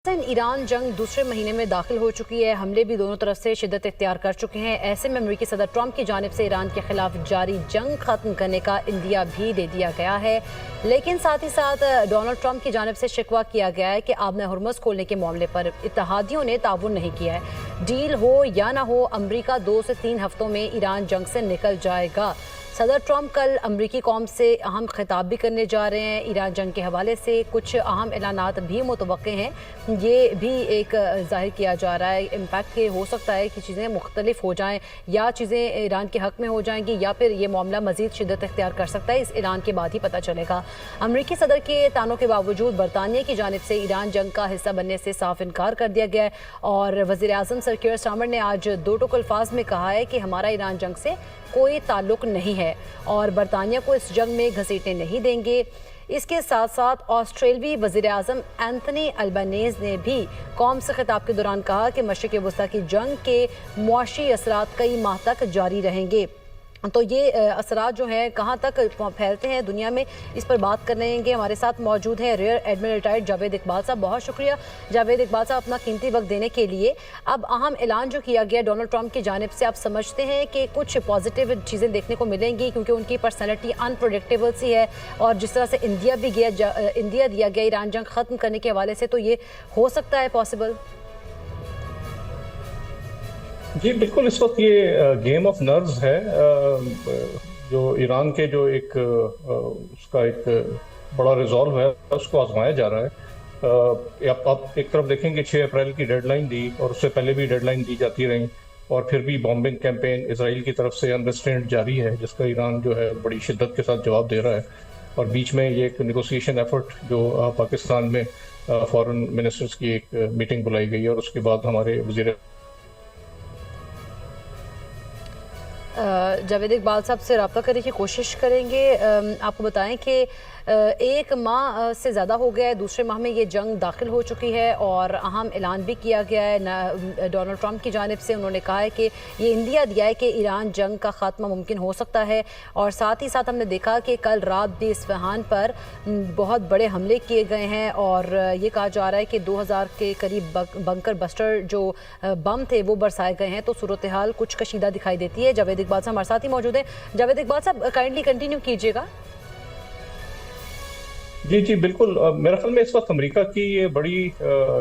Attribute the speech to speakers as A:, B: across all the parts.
A: Pakistan Iran जंग दूसरे महीने में दाखिल हो चुकी है। हमले भी दोनों तरफ से शिद्दत इख्तियार कर चुके हैं। ऐसे में अमेरिकी सदर ट्रंप की जानिब से ईरान के खिलाफ जारी जंग खत्म करने का इंदिया भी दे दिया गया है, लेकिन साथ ही साथ डोनाल्ड ट्रंप की जानिब से शिकवा किया गया है कि आबने हुर्मुज़ खोलने के मामले पर इत्तेहादियों ने ताउन नहीं किया है। डील हो या ना हो, अमरीका 2 से 3 हफ्तों में ईरान जंग से निकल जाएगा। सदर ट्रंप कल अमरीकी कौम से अहम खिताब भी करने जा रहे हैं। ईरान जंग के हवाले से कुछ अहम ऐलानात भी मुतवक्के हैं। ये भी एक जाहिर किया जा रहा है इम्पैक्ट के हो सकता है कि चीज़ें मुख्तलिफ हो जाएं या चीज़ें ईरान के हक़ में हो जाएंगी या फिर ये मामला मज़ीद शिद्दत इख्तियार कर सकता है। इस ऐलान के बाद ही पता चलेगा। अमरीकी सदर के तानों के बावजूद बरतानिया की जानिब से ईरान जंग का हिस्सा बनने से साफ इनकार कर दिया गया है और वज़ीर आज़म सर कीर स्टारमर ने आज दो टुक अल्फाज में कहा है कि हमारा ईरान जंग से कोई ताल्लुक नहीं है और बरतानिया को इस जंग में घसीटने नहीं देंगे। इसके साथ साथ ऑस्ट्रेलवी वज़ीर आज़म एंथनी अल्बानीज़ ने भी कौम से खिताब के दौरान कहा कि मशरिक़ वस्ता की जंग के मुआशी असरात कई माह तक जारी रहेंगे। तो ये असरात जो हैं कहाँ तक फैलते हैं दुनिया में, इस पर बात करेंगे। हमारे साथ मौजूद हैं rear admiral retired Javed Iqbal साहब। बहुत शुक्रिया जावेद इकबाल साहब अपना कीमती वक्त देने के लिए। अब अहम ऐलान जो किया गया डोनाल्ड ट्रंप की जानिब से, आप समझते हैं कि कुछ पॉजिटिव चीज़ें देखने को मिलेंगी क्योंकि उनकी पर्सनैलिटी अनप्रेडिक्टेबल सी है और जिस तरह से इंदिया दिया गया ईरान जंग ख़त्म करने के हवाले से, तो ये हो सकता है पॉसिबल?
B: जी बिल्कुल, इस वक्त ये गेम ऑफ नर्व्स है। जो ईरान के जो एक उसका एक बड़ा रिजॉल्व है उसको आजमाया जा रहा है। आप एक तरफ देखेंगे 6 अप्रैल की डेडलाइन दी और उससे पहले भी डेडलाइन दी जाती रही और फिर भी बॉम्बिंग कैंपेन इसराइल की तरफ से अनरिस्ट्रेंड जारी है, जिसका ईरान जो है बड़ी शिद्दत के साथ जवाब दे रहा है। और बीच में ये एक नेगोशिएशन एफर्ट जो पाकिस्तान में फॉरेन मिनिस्टर्स की एक मीटिंग बुलाई गई और उसके बाद हमारे वज़ीर
A: जावेद इकबाल साहब से रब्ता करने की कोशिश करेंगे। आपको बताएं कि एक माह से ज़्यादा हो गया है, दूसरे माह में ये जंग दाखिल हो चुकी है और अहम ऐलान भी किया गया है डोनाल्ड ट्रंप की जानिब से। उन्होंने कहा है कि ये इंदिया दिया है कि ईरान जंग का ख़ात्मा मुमकिन हो सकता है और साथ ही साथ हमने देखा कि कल रात भी इस्फहान पर बहुत बड़े हमले किए गए हैं और ये कहा जा रहा है कि 2000 के करीब बंकर बस्टर जो बम थे वो बरसाए गए हैं। तो सूरत हाल कुछ कशीदा दिखाई देती है। जावेद इकबाल साहब हमारे साथ ही मौजूद हैं। जावेद इकबाल साहब काइंडली कंटिन्यू कीजिएगा।
B: जी जी बिल्कुल, मेरे ख्याल में इस वक्त अमेरिका की ये बड़ी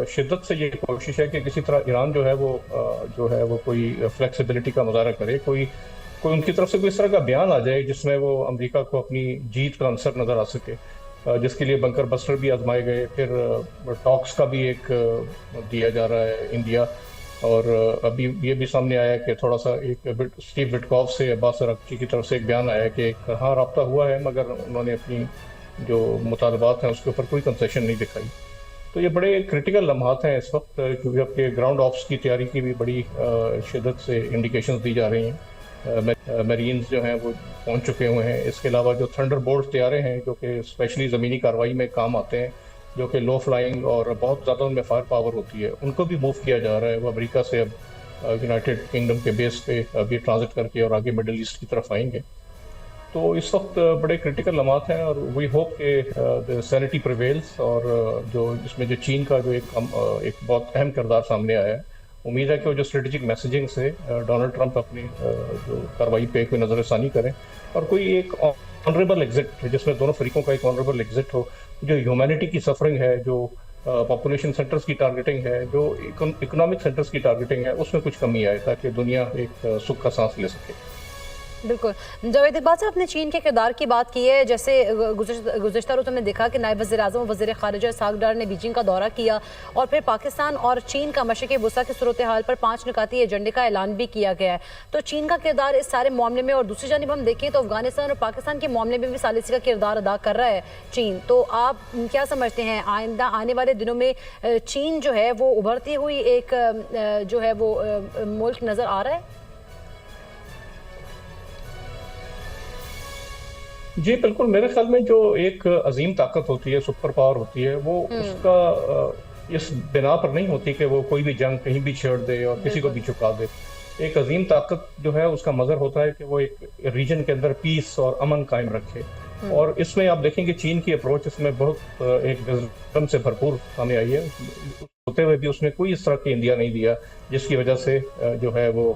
B: शिद्दत से ये कोशिश है कि किसी तरह ईरान जो है वो कोई फ्लेक्सिबिलिटी का मुजाहरा करे, कोई उनकी तरफ से कोई इस तरह का बयान आ जाए जिसमें वो अमेरिका को अपनी जीत का अंसर नजर आ सके, जिसके लिए बंकर बस्टर भी आजमाए गए। फिर टॉक्स का भी एक दिया जा रहा है इंडिया और अभी ये भी सामने आया कि थोड़ा सा एक स्टीव विटकॉफ से अब्बास अराक्ची की तरफ से एक बयान आया कि हाँ रब्ता हुआ है मगर उन्होंने अपनी जो मुतालबात हैं उसके ऊपर कोई कंसेशन नहीं दिखाई। तो ये बड़े क्रिटिकल लम्हात हैं इस वक्त, क्योंकि आपके ग्राउंड ऑप्स की तैयारी की भी बड़ी शिद्दत से इंडिकेशंस दी जा रही हैं। मरीन्स जो हैं वो पहुंच चुके हुए हैं। इसके अलावा जो थंडर बोल्ट तैयारे हैं जो कि स्पेशली ज़मीनी कार्रवाई में काम आते हैं, जो कि लो फ्लाइंग और बहुत ज़्यादा उनमें फायर पावर होती है, उनको भी मूव किया जा रहा है। वो अमेरिका से अब यूनाइटेड किंगडम के बेस पे अभी ट्रांजिट करके और आगे मिडल ईस्ट की तरफ आएंगे। तो इस वक्त बड़े क्रिटिकल लम्हात हैं और वी होप के सैनिटी प्रिवेल्स और जो इसमें जो चीन का जो एक बहुत अहम किरदार सामने आया है, उम्मीद है कि वो जो स्ट्रेटेजिक मैसेजिंग से डोनाल्ड ट्रंप अपनी जो कार्रवाई पे कोई नज़रसानी करें और कोई एक ऑनरेबल एग्जिट जिसमें दोनों फरीकों का एक ऑनरेबल एग्जिट हो। जो ह्यूमैनिटी की सफरिंग है, जो पॉपुलेशन सेंटर्स की टारगेटिंग है, जो इकोनॉमिक सेंटर्स की टारगेटिंग है, उसमें कुछ कमी आए ताकि दुनिया एक सुख का सांस ले सके।
A: बिल्कुल। जावेद इकबाल साहब, आपने चीन के किरदार की बात की है। जैसे गुज़श्ता रोज़ हमने देखा कि नायब वज़ीर आज़म और वज़ीर ख़ारिजा इसहाक़ डार ने बीजिंग का दौरा किया और फिर पाकिस्तान और चीन का मशरिक़ वस्ता की सूरत हाल पर 5 नुकाती एजेंडे का ऐलान भी किया गया है। तो चीन का किरदार इस सारे मामले में, और दूसरी जानिब हम देखें तो अफगानिस्तान और पाकिस्तान के मामले में भी सालिसी का किरदार अदा कर रहा है चीन। तो आप क्या समझते हैं आइंदा आने वाले दिनों में चीन जो है वो उभरती हुई एक जो है वो मुल्क नज़र आ रहा है?
B: जी बिल्कुल, मेरे ख्याल में जो एक अजीम ताकत होती है, सुपर पावर होती है, वो उसका इस बिना पर नहीं होती कि वो कोई भी जंग कहीं भी छेड़ दे और किसी को भी झुका दे। एक अजीम ताकत जो है उसका मजर होता है कि वो एक रीजन के अंदर पीस और अमन कायम रखे। और इसमें आप देखेंगे चीन की अप्रोच इसमें बहुत एक विजडम से भरपूर सामने आई है। होते हुए भी उसने कोई इस तरह की इंदिया नहीं दिया जिसकी वजह से जो है वो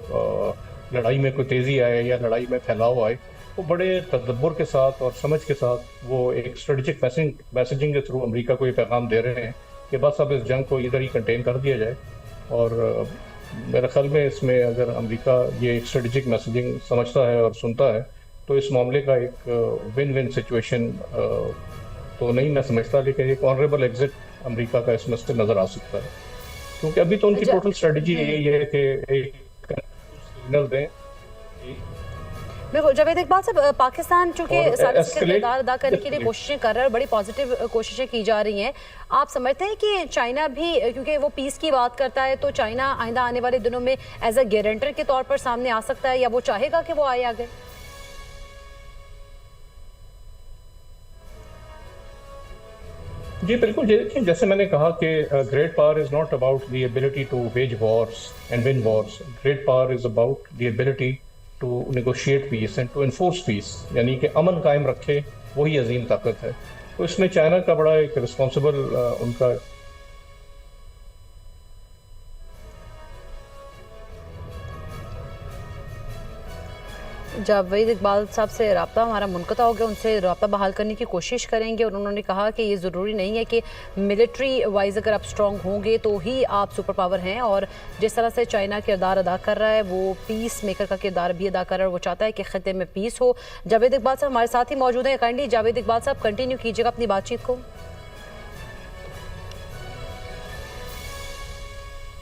B: लड़ाई में कोई तेजी आए या लड़ाई में फैलाव आए। वो बड़े तदब्बर के साथ और समझ के साथ वो एक स्ट्रेटेजिक मैसेजिंग के थ्रू अमेरिका को ये पैगाम दे रहे हैं कि बस अब इस जंग को इधर ही कंटेन कर दिया जाए। और मेरे ख्याल में इसमें अगर अमेरिका ये एक स्ट्रेटेजिक मैसेजिंग समझता है और सुनता है तो इस मामले का एक विन विन सिचुएशन तो नहीं मैं समझता, लेकिन एक ऑनरेबल एग्जिट अमेरिका का इसमें से नजर आ सकता है, क्योंकि अभी तो उनकी टोटल स्ट्रेटजी यही है कि एक सिग्नल दें।
A: बिल्कुल जावेद इकबाल साहब, पाकिस्तान चूंकि सारे किरदार अदा करने के लिए
B: जी।
A: कोशिशें कर रहा है, बड़ी पॉजिटिव कोशिशें की जा रही हैं। आप समझते हैं कि चाइना भी, क्योंकि वो पीस की बात करता है, तो चाइना आइंदा आने वाले दिनों में एज अ गारंटर के तौर पर सामने आ सकता है, या वो चाहेगा कि वो आए आगे?
B: जी बिल्कुल, देखिए जैसे मैंने कहा कि great power is not about the ability to wage wars and win wars. Great power is about the ability to negotiate peace and to enforce peace, यानी कि अमन कायम रखे, वही अजीम ताकत है। तो इसमें चाइना का बड़ा एक रिस्पॉन्सिबल उनका
A: जावेद इकबाल साहब से रब्ता हमारा मुनक़ता हो गया, उनसे रब्ता बहाल करने की कोशिश करेंगे। और उन्होंने कहा कि ये ज़रूरी नहीं है कि मिलिट्री वाइज अगर आप स्ट्रॉन्ग होंगे तो ही आप सुपर पावर हैं, और जिस तरह से चाइना किरदार अदा कर रहा है वो पीस मेकर का किरदार भी अदा कर रहा है, और वो चाहता है कि ख़ित्ते में पीस हो। जावेद इकबाल साहब हमारे साथ ही मौजूद हैं, काइंडली जावेद इकबाल साहब कंटिन्यू कीजिएगा अपनी बातचीत को।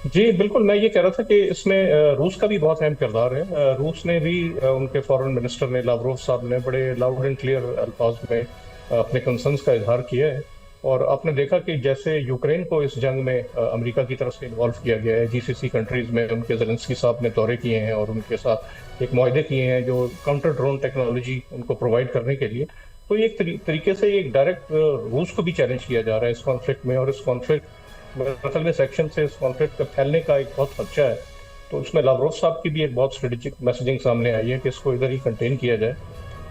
B: जी बिल्कुल, मैं ये कह रहा था कि इसमें रूस का भी बहुत अहम किरदार है। रूस ने भी उनके फॉरेन मिनिस्टर ने लावरोव साहब ने बड़े लाउड एंड क्लियर अल्फाज में अपने कंसर्न्स का इजहार किया है। और आपने देखा कि जैसे यूक्रेन को इस जंग में अमेरिका की तरफ से इन्वॉल्व किया गया है, जीसीसी कंट्रीज में उनके ज़ेलेंस्की साहब ने दौरे किए हैं और उनके साथ एक मुआहदे किए हैं जो काउंटर ड्रोन टेक्नोलॉजी उनको प्रोवाइड करने के लिए। तो ये एक तरीके से एक डायरेक्ट रूस को भी चैलेंज किया जा रहा है इस कॉन्फ्लिक्ट में, और इस कॉन्फ्लिक्ट असल में सेक्शन से इस कॉन्फ्लिक्ट का फैलने का एक बहुत खर्चा है। तो उसमें लावरोव साहब की भी एक बहुत स्ट्रेटेजिक मैसेजिंग सामने आई है कि इसको इधर ही कंटेन किया जाए।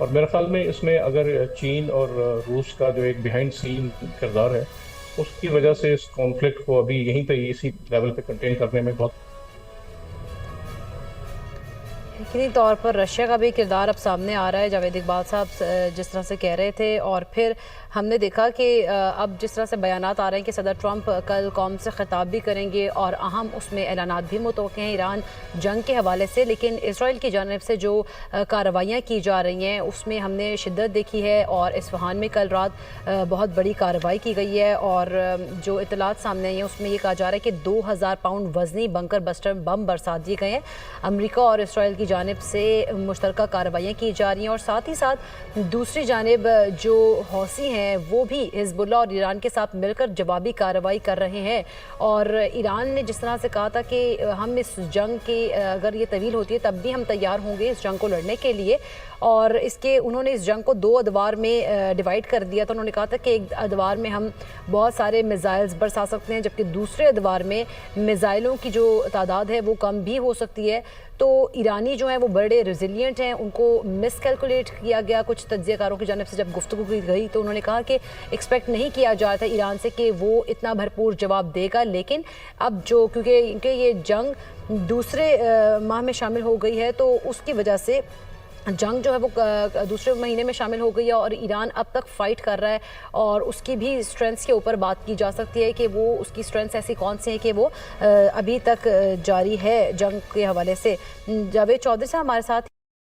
B: और मेरे ख्याल में इसमें अगर चीन और रूस का जो एक बिहाइंड सीन किरदार है, उसकी वजह से इस कॉन्फ्लिक्ट को अभी यहीं पे इसी लेवल पे कंटेन करने में बहुत।
A: यकीनी तौर पर रशिया का भी किरदार अब सामने आ रहा है, जावेद इकबाल साहब जिस तरह से कह रहे थे। और फिर हमने देखा कि अब जिस तरह से बयानात आ रहे हैं कि सदर ट्रंप कल कौम से खिताब भी करेंगे और अहम उसमें ऐलानात भी मुतवक्के हैं ईरान जंग के हवाले से। लेकिन इसराइल की जानिब से जो कार्रवाइयाँ की जा रही हैं उसमें हमने शिद्दत देखी है, और इस्फहान में कल रात बहुत बड़ी कार्रवाई की गई है। और जो इतलात सामने आई हैं उसमें ये कहा जा रहा है कि 2000 पाउंड वजनी बंकर बस्टर बम बरसा दिए गए हैं। अमरीका और इसराइल की जानिब से मुश्तरका कार्रवाइयाँ की जा रही हैं, और साथ ही साथ दूसरी जानिब जो हौसी हैं वो भी हिजबुल्ला और ईरान के साथ मिलकर जवाबी कार्रवाई कर रहे हैं। और ईरान ने जिस तरह से कहा था कि हम इस जंग के अगर ये तवील होती है तब भी हम तैयार होंगे इस जंग को लड़ने के लिए, और इसके उन्होंने इस जंग को 2 अदवार में डिवाइड कर दिया। तो उन्होंने कहा था कि एक अदवार में हम बहुत सारे मिसाइल्स बरसा सकते हैं, जबकि दूसरे अदवार में मिसाइलों की जो तादाद है वो कम भी हो सकती है। तो ईरानी जो हैं वो बड़े रेजिलियंट हैं, उनको मिसकैलकुलेट किया गया कुछ तज्ज़ियाकारों की जानिब से जब गुफ्तगू की गई, तो उन्होंने कहा कि एक्सपेक्ट नहीं किया जा रहा था ईरान से कि वो इतना भरपूर जवाब देगा। लेकिन अब जो क्योंकि ये जंग दूसरे माह में शामिल हो गई है, तो उसकी वजह से जंग जो है वो दूसरे महीने में शामिल हो गई है, और ईरान अब तक फ़ाइट कर रहा है। और उसकी भी स्ट्रेंथ्स के ऊपर बात की जा सकती है कि वो उसकी स्ट्रेंथ्स ऐसी कौन सी हैं कि वो अभी तक जारी है जंग के हवाले से। जावेद चौधरी साहब हमारे साथ